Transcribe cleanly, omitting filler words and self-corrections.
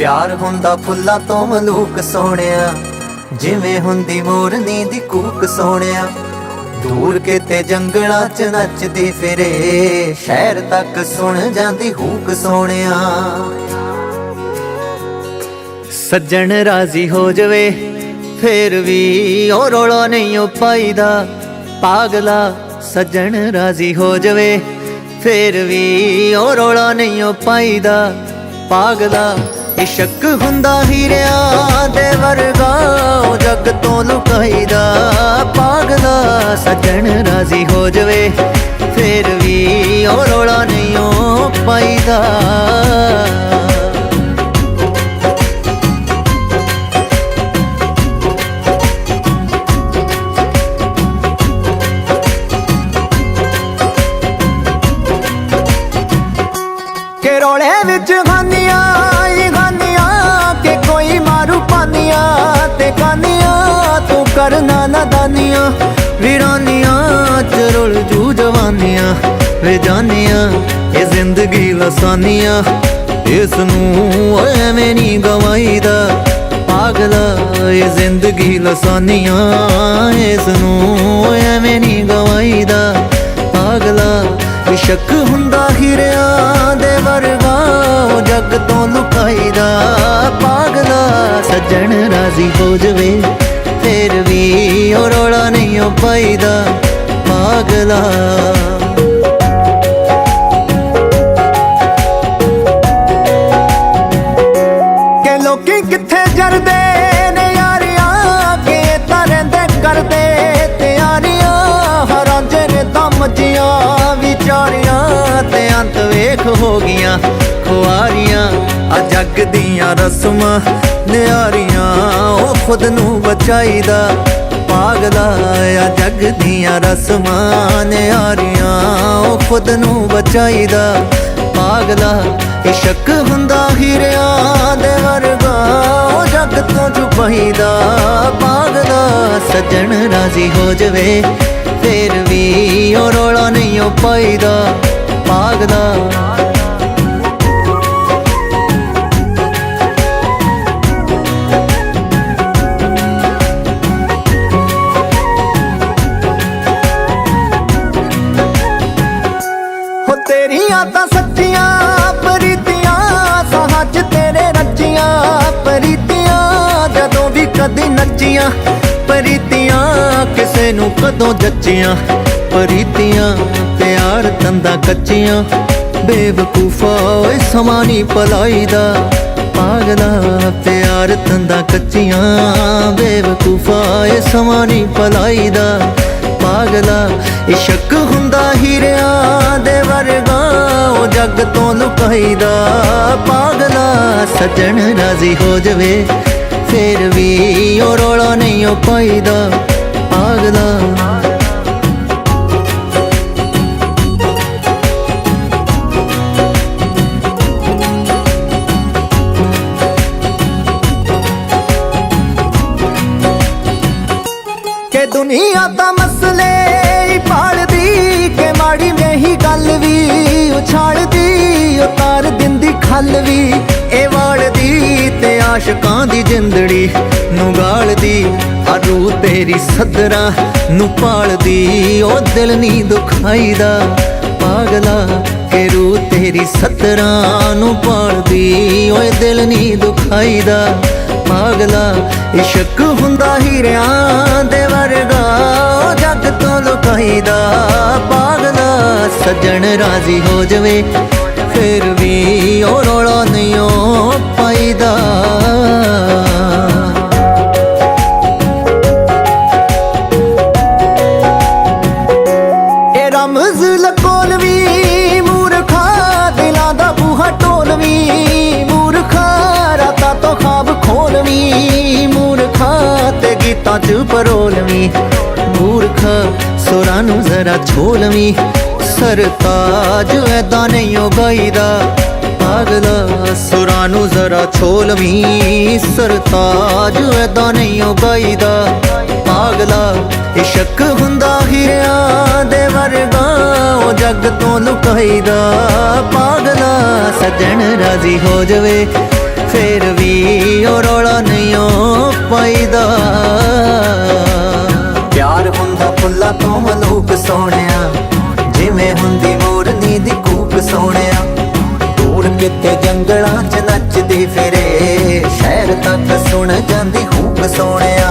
प्यार हुंदा फुल्लां तो मलूक सोहणिया, जिवें हुंदी मोरनी दी कूक सोहणिया। दूर किते जंगलां च नचदी फिरे, शहर तक सुन जांदी हूक सोहणिया। सज्जन राजी हो जावे फिर भी ओ रौला नहीं ओ पाईदा, पागला सज्जन राजी हो जावे फिर भी ओ रौला नहीं ओ पाईदा, पागला। इश्क हुंदा हीरियां दे वर्गा ओ जग तो लुकाईदा, पागला सज्जन राजी हो जावे फिर भी ओ रौला नहीं ओ पाईदा। के रोले विच खानिया के कोई मारू पानिया ते कानिया, तू करना नादानिया वीरानिया च रुल जू जवानिया। वे जानिया ये जिंदगी लसानिया, इसनू एवें नहीं गवाईदा, पागला ये जिंदगी लसानिया, इसनू एवें नहीं गवाईदा, पागला। इश्क हुंदा हीरियां दे वर्गा ओ जग तो लुकाईदा, पागला सज्जन राजी हो जावे फिर भी ओ रौला नहीं ओ पाईदा, पागला। के लोकी किथे जरदे ने यारियां, के तां रहिंदे करदे तैयारियां, हरांजे ने तां मज्जियां विचारियां, ते अंत वेख हो गियां खुआरियां। आ जग दियां रस्मां नियारियां ओ खुद नू बचाईदा, पागला। आ जग दियां रस्मां नियारियां ओ खुद नू बचाईदा, पागला। इश्क हुंदा हीरियां दे वर्गा ओ जग तो छुपाईदा, पागला सज्जन राजी हो जावे फिर भी ओ रौला नहीं ओ पाईदा, पागला। हो तेरियां तां सच्चियां प्रीतियां, साहां च तेरे रचियां प्रीतियां, जदों भी कदी नचियां प्रीतियां, किसे नू कदों जच्चियां प्रीतियां। प्यार तंदा कच्चियां बेवकूफा ओए समा नहीं पलाईदा, पागला। प्यार तंदा कच्चियां बेवकूफा ओए समा नहीं पलाईदा, पागला। इश्क हुंदा हीरियां दे वर्गा ओ जग तो लुकाईदा, पागला सज्जन राजी हो जावे फिर भी ओ रौला नहीं ओ पाईदा, पागला। के दुनिया दा मसले पालदी, के माड़ी मेही गल भी उछालदी, उतार दिंदी खल भी ए वालदी, ते आशकां दी जिंदड़ी नू गालदी। अरू तेरी सदरा नू पालदी ओ दिल नी दुखाईदा, पागला। के रू तेरी सदरा नू पालदी ओ दिल नी दुखाईदा, पागला। इश्क हुंदा हीरियां दे वर्गा ओ जग तो लुकाईदा, पागला सज्जन राजी हो जावे फिर भी ओ रौला नहीं ओ पाईदा। ए रमज लकोलवी मूर्खा, दिलां दा बूहा ढोलवी मूर्खा, रातां तो ख्वाब खोलवी मूर्खा, ते गीतां च परोलवी मूर्खा। सुरां नू जरा छोलवी, सरताज ऐदा नहीं ओ गाईदा, पागला। सुरां नू जरा छोलवी, सरताज ऐदा नहीं ओ गाईदा, पागला। इश्क हुंदा हीरियां दे वर्गा ओ जग तो लुकाईदा, पागला। सज्जन राजी हो जावे ਫੇਰ ਵੀ ਉਹ ਰੌਲਾ ਨਹੀਂ ਓ ਪਾਈਦਾ। ਪਿਆਰ ਹੁੰਦਾ ਫੁੱਲਾਂ ਤੋਂ ਮਲੂਕ ਸੋਹਣਿਆ, ਜਿਵੇਂ ਹੁੰਦੀ ਮੋਰਨੀ ਦੀ ਕੂਕ ਸੋਹਣਿਆ। ਦੂਰ ਕਿਤੇ ਜੰਗਲਾਂ 'ਚ ਨੱਚਦੀ ਫਿਰੇ, ਸ਼ਹਿਰ ਤੱਕ ਸੁਣ ਜਾਂਦੀ ਹੂਕ ਸੋਹਣਿਆ।